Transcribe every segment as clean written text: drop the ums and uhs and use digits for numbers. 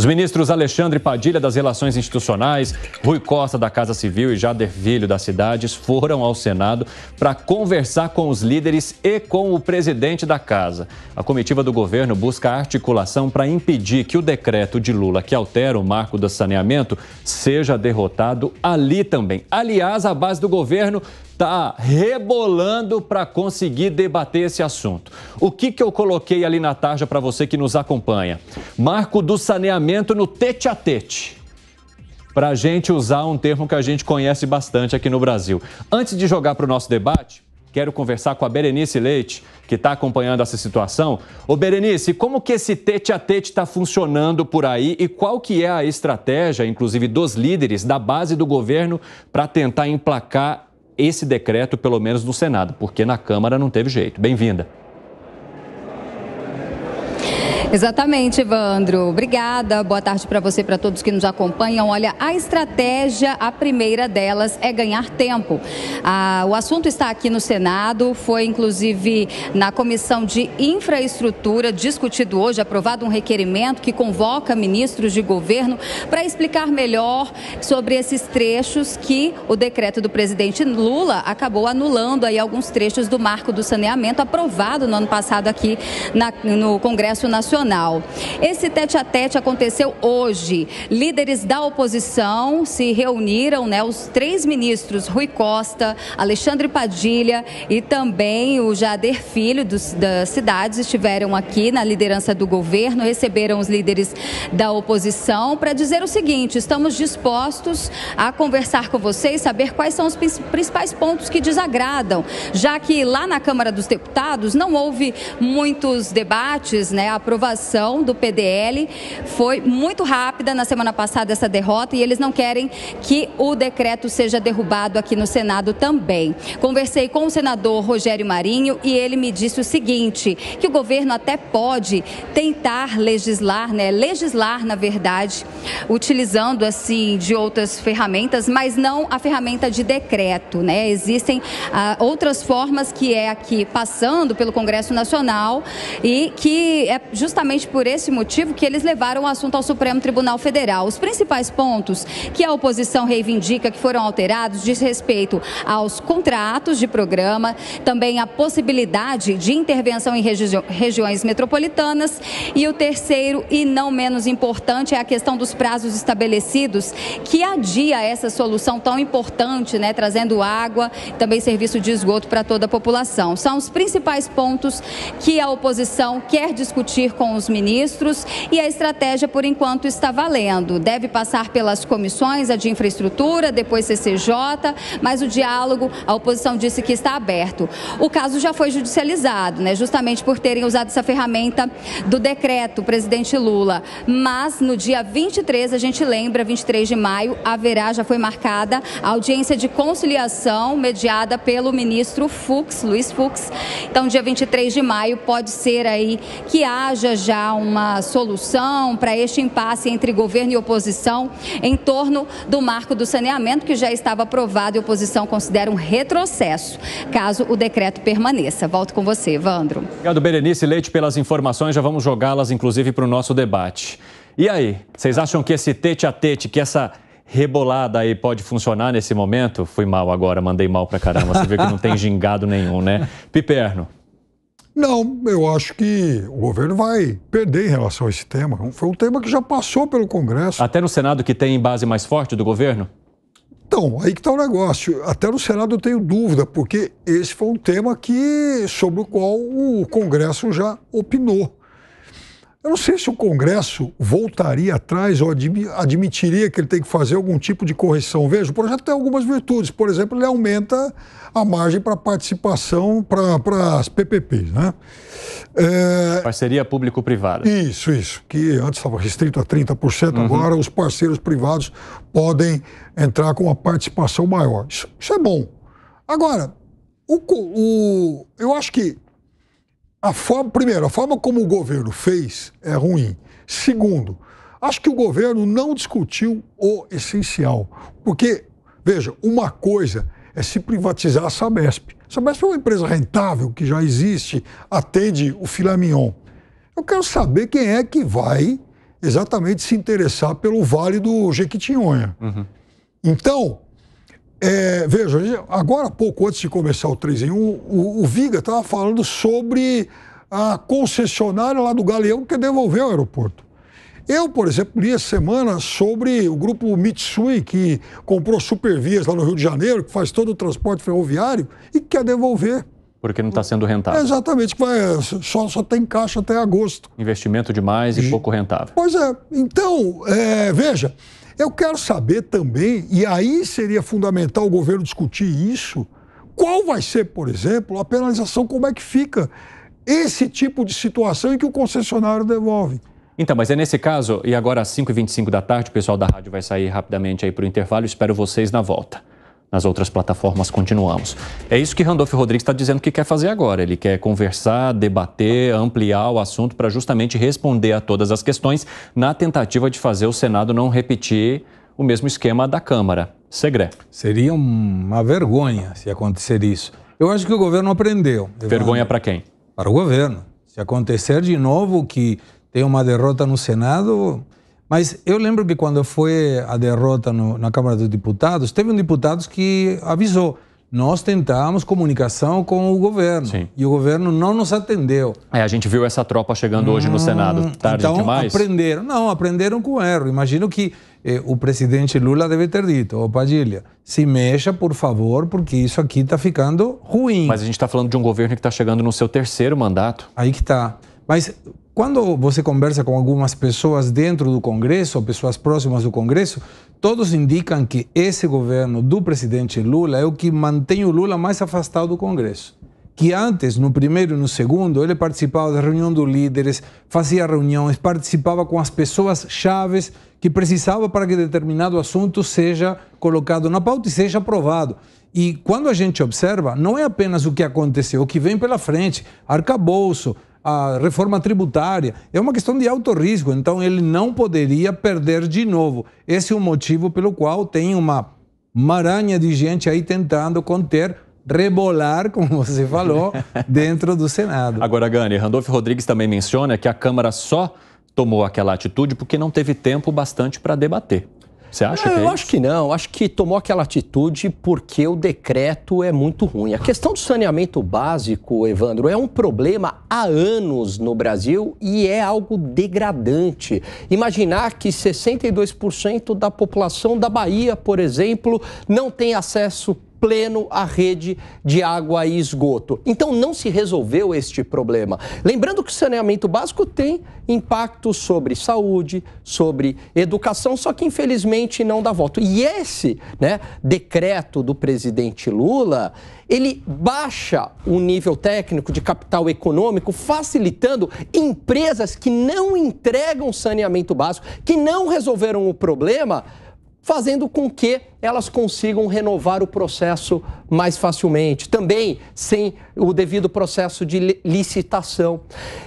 Os ministros Alexandre Padilha, das Relações Institucionais, Rui Costa, da Casa Civil e Jader Filho, das Cidades, foram ao Senado para conversar com os líderes e com o presidente da Casa. A comitiva do governo busca articulação para impedir que o decreto de Lula, que altera o marco do saneamento, seja derrotado ali também. Aliás, a base do governo está rebolando para conseguir debater esse assunto. O que eu coloquei ali na tarja para você que nos acompanha? Marco do saneamento no tete-a-tete. Para a gente usar um termo que a gente conhece bastante aqui no Brasil. Antes de jogar para o nosso debate, quero conversar com a Berenice Leite, que está acompanhando essa situação. Ô Berenice, como que esse tete-a-tete está funcionando por aí e qual que é a estratégia, inclusive dos líderes da base do governo, para tentar emplacar esse decreto, pelo menos no Senado, porque na Câmara não teve jeito. Bem-vinda. Exatamente, Evandro. Obrigada. Boa tarde para você, para todos que nos acompanham. Olha, a estratégia, a primeira delas é ganhar tempo. O assunto está aqui no Senado, foi inclusive na Comissão de Infraestrutura discutido hoje, aprovado um requerimento que convoca ministros de governo para explicar melhor sobre esses trechos que o decreto do presidente Lula acabou anulando aí alguns trechos do marco do saneamento aprovado no ano passado aqui no Congresso Nacional. Esse tete-a-tete aconteceu hoje. Líderes da oposição se reuniram, os 3 ministros, Rui Costa, Alexandre Padilha e também o Jader Filho das Cidades, estiveram aqui na liderança do governo, receberam os líderes da oposição para dizer o seguinte: estamos dispostos a conversar com vocês, saber quais são os principais pontos que desagradam, já que lá na Câmara dos Deputados não houve muitos debates, a aprovação do PDL foi muito rápida na semana passada, essa derrota, e eles não querem que o decreto seja derrubado aqui no Senado também. Conversei com o senador Rogério Marinho e ele me disse o seguinte, que o governo até pode tentar legislar, na verdade, utilizando assim de outras ferramentas, mas não a ferramenta de decreto, Existem outras formas que é aqui passando pelo Congresso Nacional e que é justamente por esse motivo que eles levaram o assunto ao Supremo Tribunal Federal. Os principais pontos que a oposição reivindica que foram alterados diz respeito aos contratos de programa, também a possibilidade de intervenção em regiões metropolitanas e o terceiro e não menos importante é a questão dos prazos estabelecidos que adia essa solução tão importante, trazendo água, também serviço de esgoto para toda a população. São os principais pontos que a oposição quer discutir com os ministros e a estratégia, por enquanto, está valendo. Deve passar pelas comissões, a de infraestrutura, depois CCJ, mas o diálogo, a oposição disse que está aberto. O caso já foi judicializado, justamente por terem usado essa ferramenta do decreto, presidente Lula. Mas no dia 23, a gente lembra, 23 de maio, já foi marcada a audiência de conciliação mediada pelo ministro Fux, Luiz Fux. Então, dia 23 de maio pode ser aí que haja já uma solução para este impasse entre governo e oposição em torno do marco do saneamento, que já estava aprovado e a oposição considera um retrocesso, caso o decreto permaneça. Volto com você, Evandro. Obrigado, Berenice Leite, pelas informações. Já vamos jogá-las, inclusive, para o nosso debate. E aí, vocês acham que esse tete-a-tete, que essa rebolada aí pode funcionar nesse momento? Fui mal agora, mandei mal pra caramba. Você vê que não tem gingado nenhum, Piperno. Não, eu acho que o governo vai perder em relação a esse tema. Foi um tema que já passou pelo Congresso. Até no Senado, que tem base mais forte do governo? Então, aí que está o negócio. Até no Senado eu tenho dúvida, porque esse foi um tema sobre o qual o Congresso já opinou. Eu não sei se o Congresso voltaria atrás ou admitiria que ele tem que fazer algum tipo de correção. Veja, o projeto tem algumas virtudes. Por exemplo, ele aumenta a margem para participação para as PPPs, Parceria público-privada. Isso. Que antes estava restrito a 30%, agora os parceiros privados podem entrar com uma participação maior. Isso é bom. Agora, eu acho que a forma como o governo fez é ruim. Segundo, acho que o governo não discutiu o essencial. Porque, veja, uma coisa é se privatizar a Sabesp. A Sabesp é uma empresa rentável, que já existe, atende o filé mignon. Eu quero saber quem é que vai exatamente se interessar pelo Vale do Jequitinhonha. Então, veja, agora há pouco, antes de começar o 3 em 1, o Viga estava falando sobre a concessionária lá do Galeão que quer devolver o aeroporto. Eu, por exemplo, li essa semana sobre o grupo Mitsui, que comprou Supervias lá no Rio de Janeiro, que faz todo o transporte ferroviário e quer devolver. Porque não está sendo rentável. Exatamente, só tem caixa até agosto. Investimento demais e pouco rentável. Pois é. Então, veja, eu quero saber também, e aí seria fundamental o governo discutir isso, qual vai ser, por exemplo, a penalização, como é que fica esse tipo de situação em que o concessionário devolve. Então, mas é nesse caso, e agora às 5h25 da tarde, o pessoal da rádio vai sair rapidamente aí para o intervalo, espero vocês na volta. Nas outras plataformas continuamos. É isso que Randolfo Rodrigues está dizendo que quer fazer agora. Ele quer conversar, debater, ampliar o assunto para justamente responder a todas as questões na tentativa de fazer o Senado não repetir o mesmo esquema da Câmara. Segré. Seria uma vergonha se acontecer isso. Eu acho que o governo aprendeu. Vergonha para quem? Para o governo. Se acontecer de novo que tem uma derrota no Senado... Mas eu lembro que quando foi a derrota na Câmara dos Deputados, teve um deputado que avisou. Nós tentamos comunicação com o governo. Sim. E o governo não nos atendeu. A gente viu essa tropa chegando hoje no Senado. Tarde então, demais? Aprenderam com erro. Imagino que o presidente Lula deve ter dito, ô Padilha, se mexa, por favor, porque isso aqui está ficando ruim. Mas a gente está falando de um governo que está chegando no seu 3º mandato. Aí que está. Mas quando você conversa com algumas pessoas dentro do Congresso, ou pessoas próximas do Congresso, todos indicam que esse governo do presidente Lula é o que mantém o Lula mais afastado do Congresso. Que antes, no primeiro e no segundo, ele participava da reunião dos líderes, fazia reuniões, participava com as pessoas chaves que precisava para que determinado assunto seja colocado na pauta e seja aprovado. E quando a gente observa, não é apenas o que aconteceu, o que vem pela frente, arcabouço, a reforma tributária, é uma questão de alto risco, então ele não poderia perder de novo. Esse é o motivo pelo qual tem uma maranha de gente aí tentando conter, rebolar, como você falou, dentro do Senado. Agora, Gani, Randolfo Rodrigues também menciona que a Câmara só tomou aquela atitude porque não teve tempo bastante para debater. Você acha que é isso? Eu acho que não. Acho que tomou aquela atitude porque o decreto é muito ruim. A questão do saneamento básico, Evandro, é um problema há anos no Brasil e é algo degradante. Imaginar que 62% da população da Bahia, por exemplo, não tem acesso pleno à rede de água e esgoto. Então não se resolveu este problema. Lembrando que o saneamento básico tem impacto sobre saúde, sobre educação, só que infelizmente não dá voto. E esse, decreto do presidente Lula, ele baixa o nível técnico de capital econômico, facilitando empresas que não entregam saneamento básico, que não resolveram o problema, fazendo com que elas consigam renovar o processo mais facilmente, também sem o devido processo de licitação.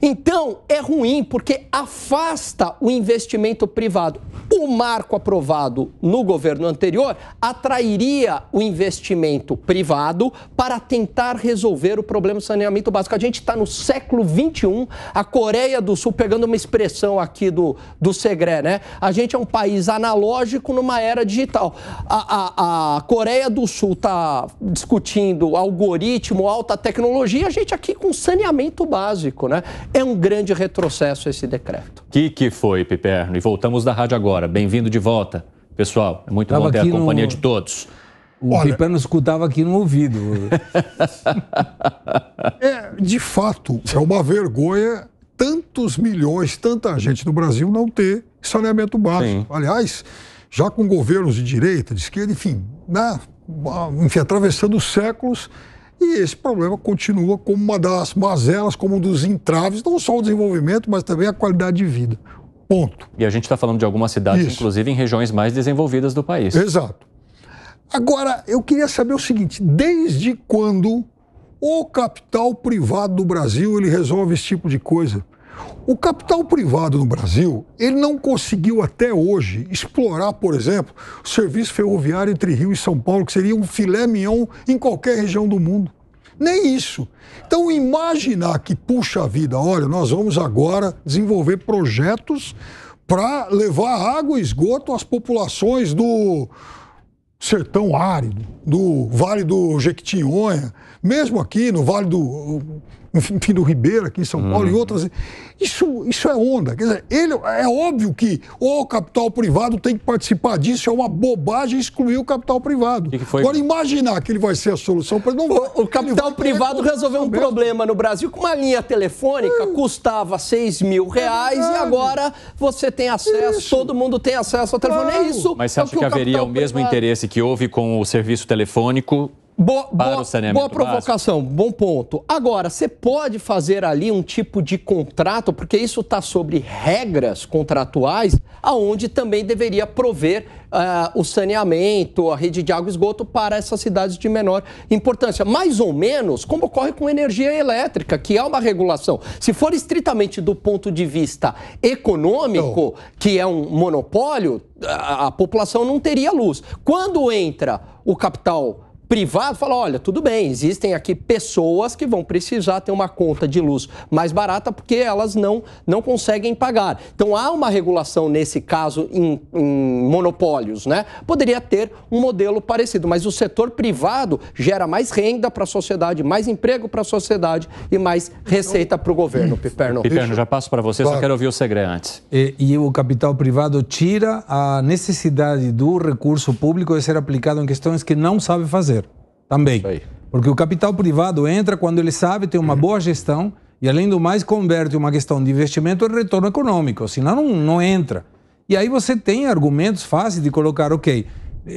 Então, é ruim porque afasta o investimento privado. O marco aprovado no governo anterior atrairia o investimento privado para tentar resolver o problema do saneamento básico. A gente está no século XXI, a Coreia do Sul, pegando uma expressão aqui do Segré, A gente é um país analógico numa era digital. A Coreia do Sul está discutindo algoritmo, alta tecnologia, a gente aqui com saneamento básico, É um grande retrocesso esse decreto. Que foi, Piperno? E voltamos da rádio agora. Bem-vindo de volta. Pessoal, é muito bom ter a companhia de todos. O Piperno escutava aqui no ouvido. De fato, é uma vergonha tantos milhões, tanta gente no Brasil não ter saneamento básico. Sim. Aliás, já com governos de direita, de esquerda, enfim, atravessando os séculos, e esse problema continua como uma das mazelas, como um dos entraves, não só o desenvolvimento, mas também a qualidade de vida. Ponto. E a gente está falando de algumas cidades, inclusive em regiões mais desenvolvidas do país. Exato. Agora, eu queria saber o seguinte, desde quando o capital privado do Brasil ele resolve esse tipo de coisa? O capital privado no Brasil, ele não conseguiu até hoje explorar, por exemplo, o serviço ferroviário entre Rio e São Paulo, que seria um filé mignon em qualquer região do mundo. Nem isso. Então, imaginar que, puxa vida, olha, nós vamos agora desenvolver projetos para levar água e esgoto às populações do sertão árido, do Vale do Jequitinhonha, mesmo aqui no Vale do Ribeira, aqui em São Paulo e outras. Isso é onda. Quer dizer, é óbvio que o capital privado tem que participar disso, é uma bobagem excluir o capital privado. Que foi? Agora, imaginar que ele vai ser a solução para o capital privado resolveu um problema no Brasil com uma linha telefônica, custava R$6.000 e agora você tem acesso, todo mundo tem acesso ao telefone. É isso. Mas você acha que haveria o mesmo interesse que houve com o serviço telefônico? Boa provocação, bom ponto. Agora, você pode fazer ali um tipo de contrato, porque isso está sobre regras contratuais, aonde também deveria prover o saneamento, a rede de água e esgoto para essas cidades de menor importância. Mais ou menos como ocorre com energia elétrica, que há uma regulação. Se for estritamente do ponto de vista econômico, que é um monopólio, a população não teria luz. Quando entra o capital privado, fala, olha, tudo bem, existem aqui pessoas que vão precisar ter uma conta de luz mais barata porque elas não conseguem pagar. Então, há uma regulação nesse caso em monopólios, né? Poderia ter um modelo parecido, mas o setor privado gera mais renda para a sociedade, mais emprego para a sociedade e mais receita para o governo, Piperno. Piperno, já passo para você, só quero ouvir o Segre antes. E o capital privado tira a necessidade do recurso público de ser aplicado em questões que não sabe fazer. Também. Porque o capital privado entra quando ele sabe ter uma boa gestão e, além do mais, converte uma questão de investimento em retorno econômico, senão não entra. E aí você tem argumentos fáceis de colocar, ok,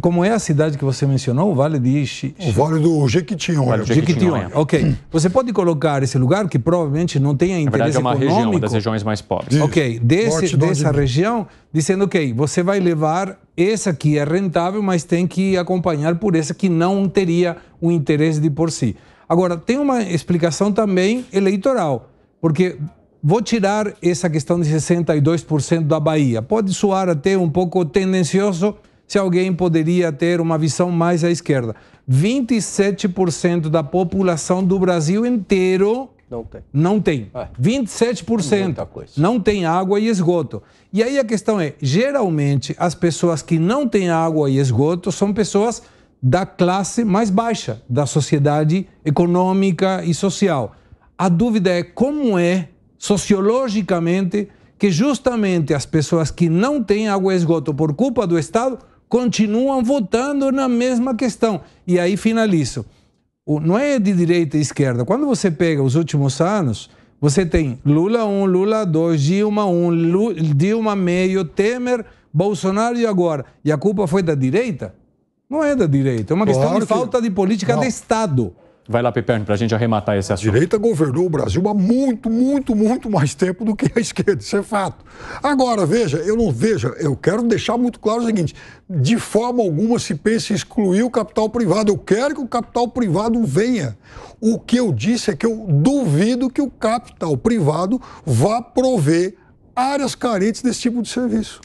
como é a cidade que você mencionou, o Vale de... O Vale do Jequitinhonha. Jequitinhonha, ok. Você pode colocar esse lugar que provavelmente não tenha interesse econômico. Na verdade, é uma região, uma das regiões mais pobres. Ok, dessa região, dizendo, ok, você vai levar essa que é rentável, mas tem que acompanhar por essa que não teria o interesse de por si. Agora, tem uma explicação também eleitoral, porque vou tirar essa questão de 62% da Bahia. Pode soar até um pouco tendencioso, se alguém poderia ter uma visão mais à esquerda. 27% da população do Brasil inteiro não tem. 27% não tem água e esgoto. E aí a questão é, geralmente, as pessoas que não têm água e esgoto são pessoas da classe mais baixa, da sociedade econômica e social. A dúvida é como é, sociologicamente, que justamente as pessoas que não têm água e esgoto por culpa do Estado continuam votando na mesma questão. E aí finalizo. Não é de direita e esquerda. Quando você pega os últimos anos, você tem Lula 1, Lula 2, Dilma 1, Dilma meio, Temer, Bolsonaro e agora. E a culpa foi da direita? Não é da direita. É uma questão de falta de política de Estado. Vai lá, Piperno, para a gente arrematar esse assunto. A direita governou o Brasil há muito mais tempo do que a esquerda, isso é fato. Agora, eu quero deixar muito claro o seguinte, de forma alguma se pensa em excluir o capital privado, eu quero que o capital privado venha. O que eu disse é que eu duvido que o capital privado vá prover áreas carentes desse tipo de serviço.